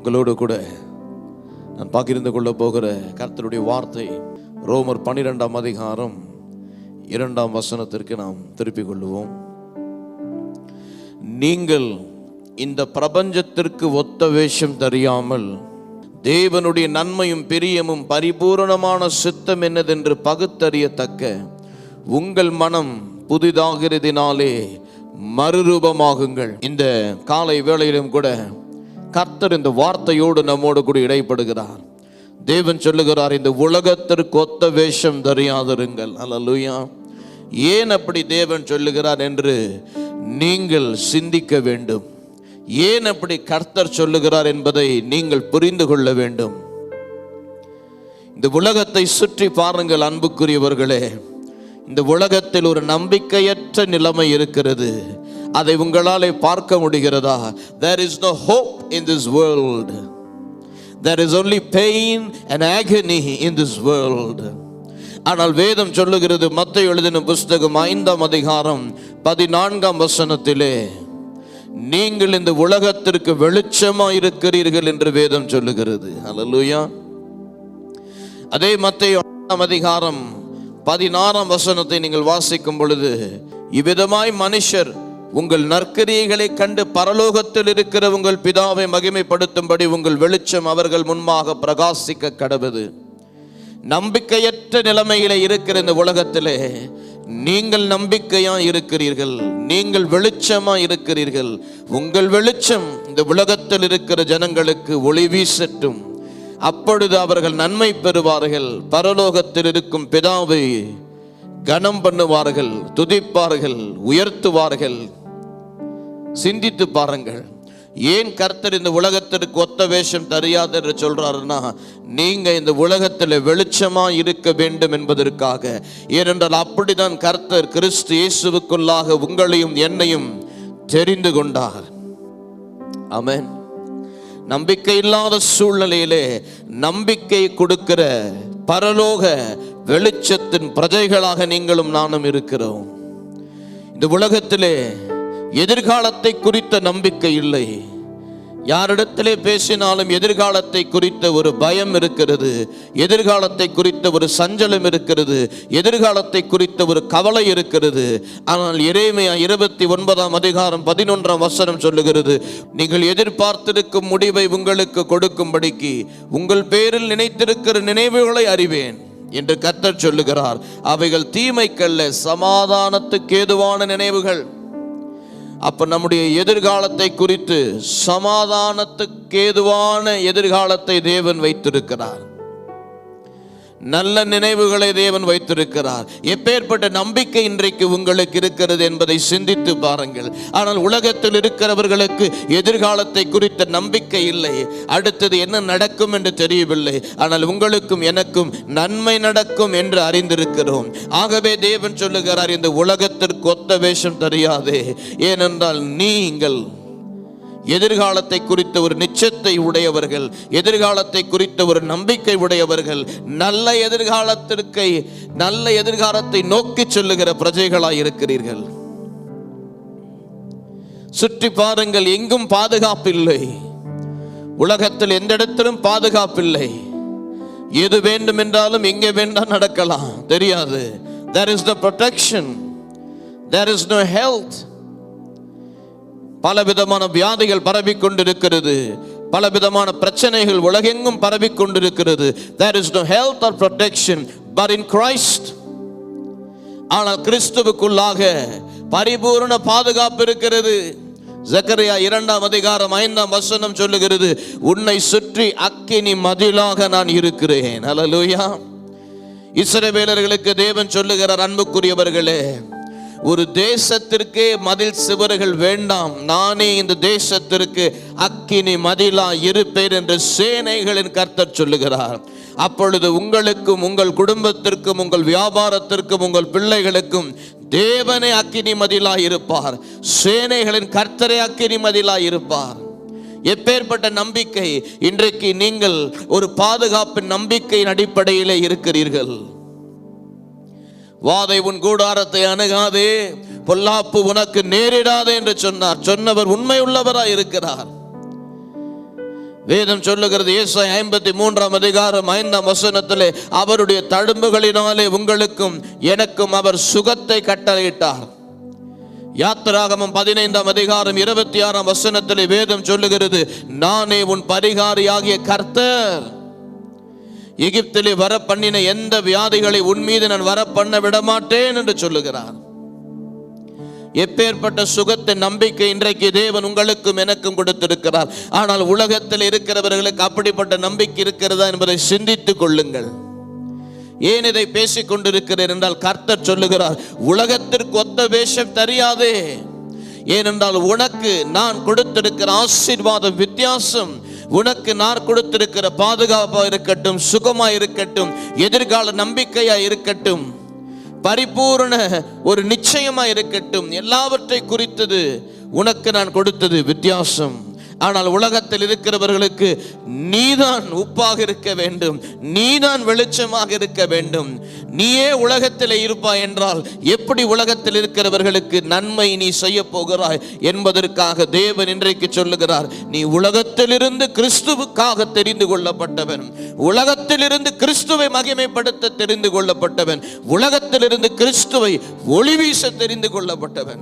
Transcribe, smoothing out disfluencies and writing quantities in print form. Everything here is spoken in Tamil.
உங்களோடு கூட நான் பகிர்ந்து கொள்ள போகிற கர்த்தருடைய வார்த்தை ரோமர் 12ஆம் அதிகாரம் 2ஆம் வசனத்திற்கு நாம் திருப்பிக் கொள்வோம். நீங்கள் இந்த பிரபஞ்சத்திற்கு ஒத்த வேஷம் தெரியாமல் தேவனுடைய நன்மையும் பிரியமும் பரிபூரணமான சித்தம் என்னதென்று பகுத்தறியத்தக்க உங்கள் மனம் புதிதாகிறதினாலே மறுரூபமாகுங்கள். இந்த காலை வேளையிலும் கூட கர்த்தர் இந்த வார்த்தையோடு நம்மோடு கூட இடைப்படுகிறார். தேவன் சொல்லுகிறார், இந்த உலகத்திற்கு ஒத்த வேஷம் தெரியாதிருங்கள். அல்லேலூயா. ஏன் அப்படி தேவன் சொல்லுகிறார் என்று நீங்கள் சிந்திக்க வேண்டும். ஏன் அப்படி கர்த்தர் சொல்லுகிறார் என்பதை நீங்கள் புரிந்து கொள்ள வேண்டும். இந்த உலகத்தை சுற்றி பாருங்கள் அன்புக்குரியவர்களே. இந்த உலகத்தில் ஒரு நம்பிக்கையற்ற நிலைமை இருக்கிறது. அதை உங்களாலே பார்க்க முடிகிறதா? There is no hope in this world. There is only pain and agony in this world. ஆனால் வேதம் சொல்லுகிறது, மத்தேயு எழுதின புஸ்தகம் 5ஆம் அதிகாரம் 14ஆம் வசனத்திலே, நீங்கள் இந்த உலகத்திற்கு வெளிச்சமாய் இருக்கிறீர்கள் என்று வேதம் சொல்லுகிறது. அல்லேலூயா. அதே மத்தேயு 5ஆம் அதிகாரம் 16ஆம் வசனத்தை நீங்கள் வாசிக்கும் பொழுது, இவ்விதமாய் மனுஷர் உங்கள் நற்கிரியைகளை கண்டு பரலோகத்தில் இருக்கிற உங்கள் பிதாவை மகிமைப்படுத்தும்படி உங்கள் வெளிச்சம் அவர்கள் முன்பாக பிரகாசிக்க கடவுது. நம்பிக்கையற்ற நிலைமையில இருக்கிற இந்த உலகத்திலே நீங்கள் நம்பிக்கையா இருக்கிறீர்கள், நீங்கள் வெளிச்சமா இருக்கிறீர்கள். உங்கள் வெளிச்சம் இந்த உலகத்தில் இருக்கிற ஜனங்களுக்கு ஒளி வீசட்டும். அப்பொழுது அவர்கள் நன்மை பெறுவார்கள், பரலோகத்தில் இருக்கும் பிதாவை கனம் பண்ணுவார்கள், துதிப்பார்கள், உயர்த்துவார்கள். சிந்தித்து பாருங்கள், ஏன் கர்த்தர் இந்த உலகத்திற்கு ஒத்த வேஷம் தெரியாது என்று சொல்றாருன்னா, நீங்க இந்த உலகத்தில் வெளிச்சமா இருக்க வேண்டும் என்பதற்காக. ஏனென்றால் அப்படிதான் கர்த்தர் கிறிஸ்து இயேசுவுக்குள்ளாக உங்களையும் என்னையும் தெரிந்து கொண்டார். ஆமென். நம்பிக்கை இல்லாத சூழ்நிலையிலே நம்பிக்கை கொடுக்கிற பரலோக வெளிச்சத்தின் பிரஜைகளாக நீங்களும் நானும் இருக்கிறோம். இந்த உலகத்திலே எதிர்காலத்தை குறித்த நம்பிக்கை இல்லை. யாரிடத்திலே பேசினாலும் எதிர்காலத்தை குறித்த ஒரு பயம் இருக்கிறது, எதிர்காலத்தை குறித்த ஒரு சஞ்சலம் இருக்கிறது, எதிர்காலத்தை குறித்த ஒரு கவலை இருக்கிறது. ஆனால் எரேமியா 29ஆம் அதிகாரம் 11ஆம் வசனம் சொல்லுகிறது, நீங்கள் எதிர்பார்த்திருக்கும் முடிவை உங்களுக்கு கொடுக்கும்படிக்கு உங்கள் பேரில் நினைத்திருக்கிற நினைவுகளை அறிவேன் என்று கர்த்தர் சொல்லுகிறார். அவைகள் தீமைக்கல்ல, சமாதானத்துக்கு ஏதுவான நினைவுகள். அப்ப நம்முடைய எதிர்காலத்தை குறித்து சமாதானத்துக்கு ஏதுவான எதிர்காலத்தை தேவன் வைத்திருக்கிறார். நல்ல நினைவுகளை தேவன் வைத்திருக்கிறார். எப்பேற்பட்ட நம்பிக்கை இன்றைக்கு உங்களுக்கு இருக்கிறது என்பதை சிந்தித்து பாருங்கள். ஆனால் உலகத்தில் இருக்கிறவர்களுக்கு எதிர்காலத்தை குறித்த நம்பிக்கை இல்லை. அடுத்தது என்ன நடக்கும் என்று தெரியவில்லை. ஆனால் உங்களுக்கும் எனக்கும் நன்மை நடக்கும் என்று அறிந்திருக்கிறோம். ஆகவே தேவன் சொல்லுகிறார், இந்த உலகத்திற்கு ஒத்த வேஷம் தெரியாதே. ஏனென்றால் நீங்கள் எதிர்காலத்தை குறித்த ஒரு நிச்சயத்தை உடையவர்கள், எதிர்காலத்தை குறித்த ஒரு நம்பிக்கை உடையவர்கள், நல்ல எதிர்காலத்தை நோக்கி செல்லுகிற பிரஜைகளாய் இருக்கிறீர்கள். சுற்றி பாருங்கள், எங்கும் பாதுகாப்பில்லை. உலகத்தில் எந்த இடத்திலும் பாதுகாப்பில்லை. எது வேண்டும் என்றாலும் எங்கே வேண்டாம் நடக்கலாம், தெரியாது. There is no protection, there is no health. பலவிதமான வியாதிகள் பரவிக்கொண்டிருக்கிறது, பலவிதமான பிரச்சனைகள் உலகெங்கும் பரவிக்கொண்டிருக்கிறது. There is no health or protection but in Christ. ஆனால் கிறிஸ்துவுக்குள்ளாக பரிபூரண பாதுகாப்பு இருக்கிறது. சக்கரியா 2ஆம் அதிகாரம் 5ஆம் வசனம் சொல்லுகிறது, உன்னை சுற்றி அக்கினி மதிலாக நான் இருக்கிறேன். அல்லேலூயா. இஸ்ரவேலர்களுக்கு தேவன் சொல்லுகிறார், அன்புக்குரியவர்களே, ஒரு தேசத்திற்கே மதில் சுவர்கள் வேண்டாம், நானே இந்த தேசத்திற்கு அக்கினி மதிலா இருப்பேன் என்று சேனைகளின் கர்த்தர் சொல்லுகிறார். அப்பொழுது உங்களுக்கும் உங்கள் குடும்பத்திற்கும் உங்கள் வியாபாரத்திற்கும் உங்கள் பிள்ளைகளுக்கும் தேவனே அக்கினி மதிலா இருப்பார். சேனைகளின் கர்த்தரே அக்கினி மதிலா இருப்பார். எப்பேற்பட்ட நம்பிக்கை! இன்றைக்கு நீங்கள் ஒரு பாதுகாப்பின் நம்பிக்கையின் அடிப்படையிலே இருக்கிறீர்கள். வாதை உன் கூடாரத்தை அணுகாதே, பொல்லாப்பு உனக்கு நேரிடாதே என்று சொன்னார். சொன்னவர் உண்மை உள்ளவராய் இருக்கிறார். வேதம் சொல்லுகிறது, ஏசாயா 53:5 அவருடைய தழும்புகளினாலே உங்களுக்கும் எனக்கும் அவர் சுகத்தை கட்டளையிட்டார். யாத்திராகமம் 15:26 வேதம் சொல்லுகிறது, நானே உன் பரிகாரியாகிய கர்த்தர். எகிப்திலே வர பண்ணின எந்த வியாதிகளை உன் மீது நான் வர பண்ண விடமாட்டேன் என்று சொல்லுகிறார். எப்பேற்பட்ட சுகத்தை நம்பிக்கை இன்றைக்கு தேவன் உங்களுக்கும் எனக்கும் கொடுத்திருக்கிறார். ஆனால் உலகத்தில் இருக்கிறவர்களுக்கு அப்படிப்பட்ட நம்பிக்கை இருக்கிறதா என்பதை சிந்தித்துக் கொள்ளுங்கள். ஏன் இதை பேசிக் கொண்டிருக்கிறேன் என்றால், கர்த்தர் சொல்லுகிறார், உலகத்திற்கு ஒத்த வேஷம் தெரியாதே. ஏனென்றால் உனக்கு நான் கொடுத்திருக்கிற ஆசீர்வாதம் வித்தியாசம். உனக்கு நான் கொடுத்திருக்கிற பாதுகாப்பா இருக்கட்டும், சுகமா இருக்கட்டும், எதிர்கால நம்பிக்கையா இருக்கட்டும், பரிபூர்ண ஒரு நிச்சயமா இருக்கட்டும், எல்லாவற்றை குறித்தது உனக்கு நான் கொடுத்தது வித்தியாசம். ஆனால் உலகத்தில் இருக்கிறவர்களுக்கு நீதான் உப்பாக இருக்க வேண்டும், நீதான் வெளிச்சமாக இருக்க வேண்டும், நீயே உலகத்தில் இருப்பாய் என்றால் எப்படி உலகத்தில் இருக்கிறவர்களுக்கு நன்மை நீ செய்ய போகிறாய் என்பதற்காக தேவன் இன்றைக்கு சொல்லுகிறார், நீ உலகத்திலிருந்து கிறிஸ்துவுக்காக தெரிந்து கொள்ளப்பட்டவன், உலகத்திலிருந்து கிறிஸ்துவை மகிமைப்படுத்த தெரிந்து கொள்ளப்பட்டவன், உலகத்திலிருந்து கிறிஸ்துவை ஒளி வீச தெரிந்து கொள்ளப்பட்டவன்.